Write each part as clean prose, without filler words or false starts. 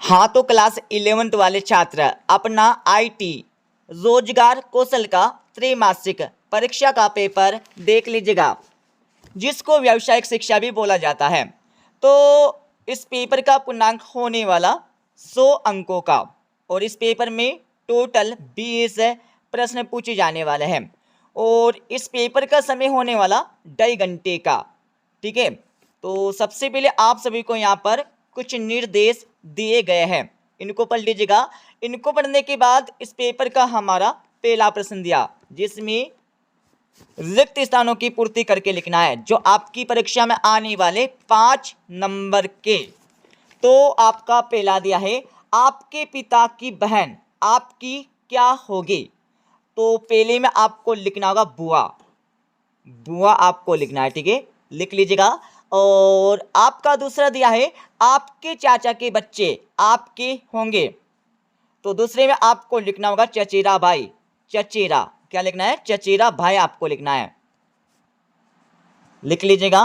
हाँ तो class 11th वाले छात्र अपना आईटी रोजगार कौशल का त्रैमासिक परीक्षा का पेपर देख लीजिएगा, जिसको व्यावसायिक शिक्षा भी बोला जाता है। तो इस पेपर का पूर्णांक होने वाला 100 अंकों का, और इस पेपर में टोटल 20 प्रश्न पूछे जाने वाले हैं, और इस पेपर का समय होने वाला 2.5 घंटे का। ठीक है, तो सबसे पहले आप सभी को यहाँ पर कुछ निर्देश दिए गए हैं, इनको पढ़ लीजिएगा। इनको पढ़ने के बाद इस पेपर का हमारा पहला प्रश्न दिया, जिसमें रिक्त स्थानों की पूर्ति करके लिखना है, जो आपकी परीक्षा में आने वाले 5 नंबर के। तो आपका पहला दिया है, आपके पिता की बहन आपकी क्या होगी। तो पहले में आपको लिखना होगा बुआ, बुआ आपको लिखना है। ठीक है, लिख लीजिएगा। और आपका दूसरा दिया है, आपके चाचा के बच्चे आपके होंगे। तो दूसरे में आपको लिखना होगा चचेरा भाई, चचेरा क्या लिखना है, चचेरा भाई आपको लिखना है, लिख लीजिएगा।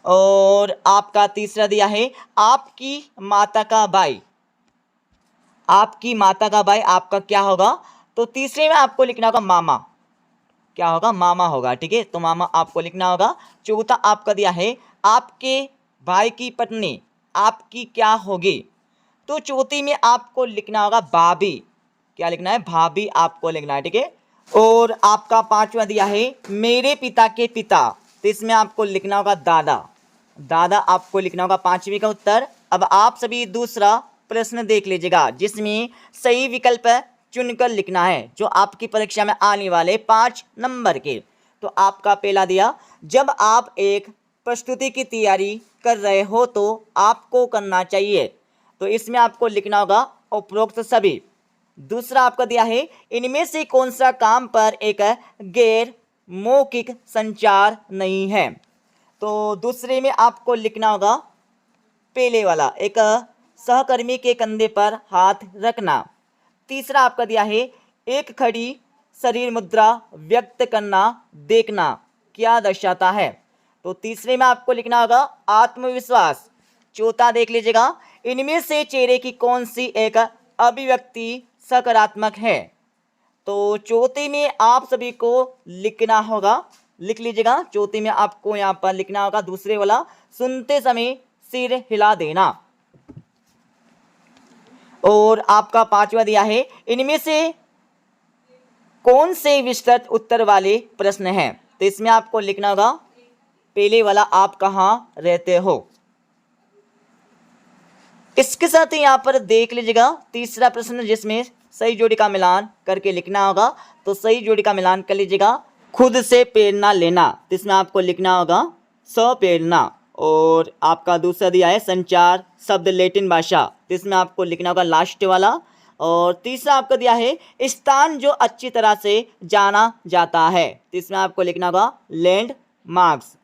और आपका तीसरा दिया है, आपकी माता का भाई, आपकी माता का भाई आपका क्या होगा। तो तीसरे में आपको लिखना होगा मामा, क्या होगा, मामा होगा। ठीक है, तो मामा आपको लिखना होगा। चौथा आपका दिया है, आपके भाई की पत्नी आपकी क्या होगी। तो चौथी में आपको लिखना होगा भाभी, क्या लिखना है, भाभी आपको लिखना है। ठीक है, और आपका पांचवा दिया है, मेरे पिता के पिता। तो इसमें आपको लिखना होगा दादा, दादा आपको लिखना होगा, पांचवी का उत्तर। अब आप सभी दूसरा प्रश्न देख लीजिएगा, जिसमें सही विकल्प चुनकर लिखना है, जो आपकी परीक्षा में आने वाले 5 नंबर के। तो आपका पहला दिया, जब आप एक प्रस्तुति की तैयारी कर रहे हो तो आपको करना चाहिए। तो इसमें आपको लिखना होगा उपरोक्त सभी। दूसरा आपका दिया है, इनमें से कौन सा काम पर एक गैर मौखिक संचार नहीं है। तो दूसरे में आपको लिखना होगा पहले वाला, एक सहकर्मी के कंधे पर हाथ रखना। तीसरा आपका दिया है, एक खड़ी शरीर मुद्रा व्यक्त करना देखना क्या दर्शाता है। तो तीसरे में आपको लिखना होगा आत्मविश्वास। चौथा देख लीजिएगा, इनमें से चेहरे की कौन सी एक अभिव्यक्ति सकारात्मक है। तो चौथे में आप सभी को लिखना होगा, लिख लीजिएगा। चौथे में आपको यहाँ पर लिखना होगा दूसरे वाला, सुनते समय सिर हिला देना। और आपका पांचवा दिया है, इनमें से कौन से विस्तृत उत्तर वाले प्रश्न हैं। तो इसमें आपको लिखना होगा पहले वाला, आप कहाँ रहते हो। इसके साथ ही यहाँ पर देख लीजिएगा तीसरा प्रश्न, जिसमें सही जोड़ी का मिलान करके लिखना होगा। तो सही जोड़ी का मिलान कर लीजिएगा, खुद से प्रेरणा लेना। तो इसमें आपको लिखना होगा स्वप्रेरणा। और आपका दूसरा दिया है संचार शब्द लैटिन भाषा। तो इसमें आपको लिखना होगा लास्ट वाला। और तीसरा आपका दिया है स्थान जो अच्छी तरह से जाना जाता है। तो इसमें आपको लिखना होगा लैंड मार्क्स।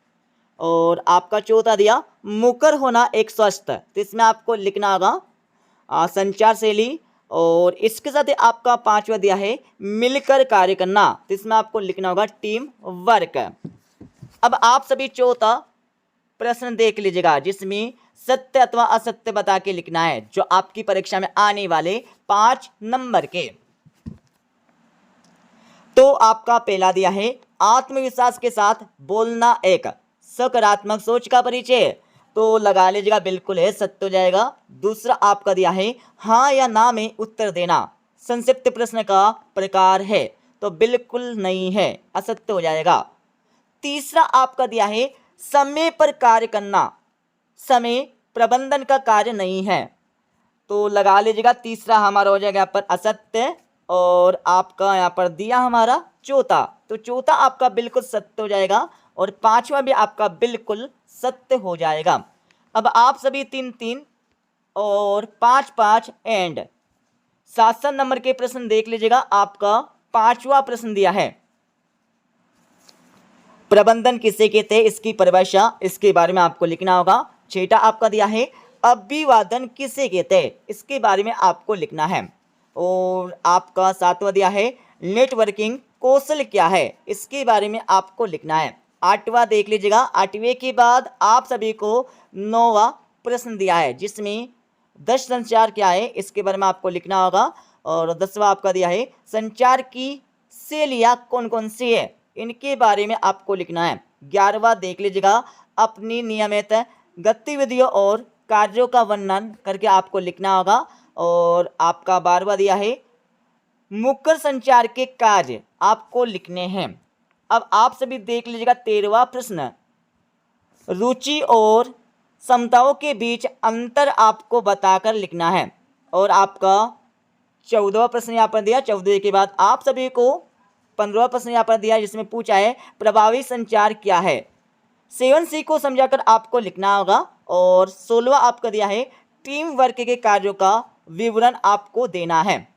और आपका चौथा दिया मुखर होना एक स्वस्थ। तो इसमें आपको लिखना होगा संचार शैली। और इसके साथ ही आपका पांचवा दिया है मिलकर कार्य करना। तो इसमें आपको लिखना होगा टीम वर्क। अब आप सभी चौथा प्रश्न देख लीजिएगा, जिसमें सत्य अथवा असत्य बता के लिखना है, जो आपकी परीक्षा में आने वाले 5 नंबर के। तो आपका पहला दिया है, आत्मविश्वास के साथ बोलना एक सकारात्मक सोच का परिचय। तो लगा लीजिएगा, बिल्कुल है, सत्य हो जाएगा। दूसरा आपका दिया है, हाँ या ना में उत्तर देना संक्षिप्त प्रश्न का प्रकार है। तो बिल्कुल नहीं है, असत्य हो जाएगा। तीसरा आपका दिया है, समय पर कार्य करना समय प्रबंधन का कार्य नहीं है। तो लगा लीजिएगा, तीसरा हमारा हो जाएगा यहाँ पर असत्य। और आपका यहाँ पर दिया हमारा चौथा, तो चौथा आपका बिल्कुल सत्य हो जाएगा। और पांचवा भी आपका बिल्कुल सत्य हो जाएगा। अब आप सभी 3-3 और 5-5 एंड 7-7 नंबर के प्रश्न देख लीजिएगा। आपका पांचवा प्रश्न दिया है, प्रबंधन किसे कहते हैं, इसकी परिभाषा, इसके बारे में आपको लिखना होगा। छठा आपका दिया है, अभिवादन किसे कहते हैं, इसके बारे में आपको लिखना है। और आपका सातवां दिया है, नेटवर्किंग कौशल क्या है, इसके बारे में आपको लिखना है। आठवां देख लीजिएगा। आठवें के बाद आप सभी को 9वां प्रश्न दिया है, जिसमें 10 संचार क्या है इसके बारे में आपको लिखना होगा। और 10वां आपका दिया है संचार की शैलियाँ कौन कौन सी है, इनके बारे में आपको लिखना है। 11वां देख लीजिएगा, अपनी नियमित गतिविधियों और कार्यों का वर्णन करके आपको लिखना होगा। और आपका 12वां दिया है मुख्य संचार के कार्य आपको लिखने हैं। अब आप सभी देख लीजिएगा 13वां प्रश्न, रुचि और क्षमताओं के बीच अंतर आपको बताकर लिखना है। और आपका 14वां प्रश्न यहाँ पर दिया, 14 के बाद आप सभी को 15वां प्रश्न यहाँ पर दिया जिसमें पूछा है प्रभावी संचार क्या है, 7C को समझाकर आपको लिखना होगा। और 16वां आपका दिया है टीम वर्क के कार्यों का विवरण आपको देना है।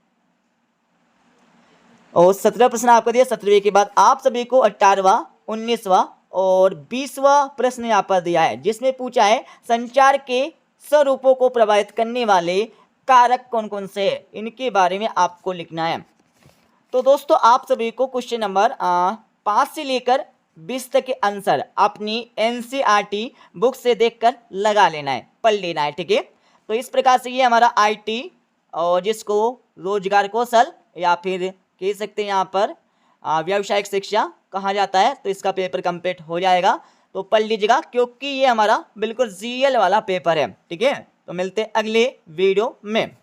और 17वां प्रश्न आपको दिया, 17वें के बाद आप सभी को 18वां, 19वां और 20वां प्रश्न यहाँ पर दिया है जिसमें पूछा है संचार के स्वरूपों को प्रभावित करने वाले कारक कौन कौन से हैं, इनके बारे में आपको लिखना है। तो दोस्तों आप सभी को क्वेश्चन नंबर 5 से लेकर 20 तक के आंसर अपनी NCERT बुक से देखकर लगा लेना है, पढ़ लेना है, ठीक है। तो इस प्रकार से ये हमारा IT और जिसको रोजगार कौशल या फिर कह सकते हैं यहाँ पर व्यावसायिक शिक्षा कहा जाता है, तो इसका पेपर कंप्लीट हो जाएगा। तो पढ़ लीजिएगा क्योंकि ये हमारा बिल्कुल रियल वाला पेपर है, ठीक है। तो मिलते हैं अगले वीडियो में।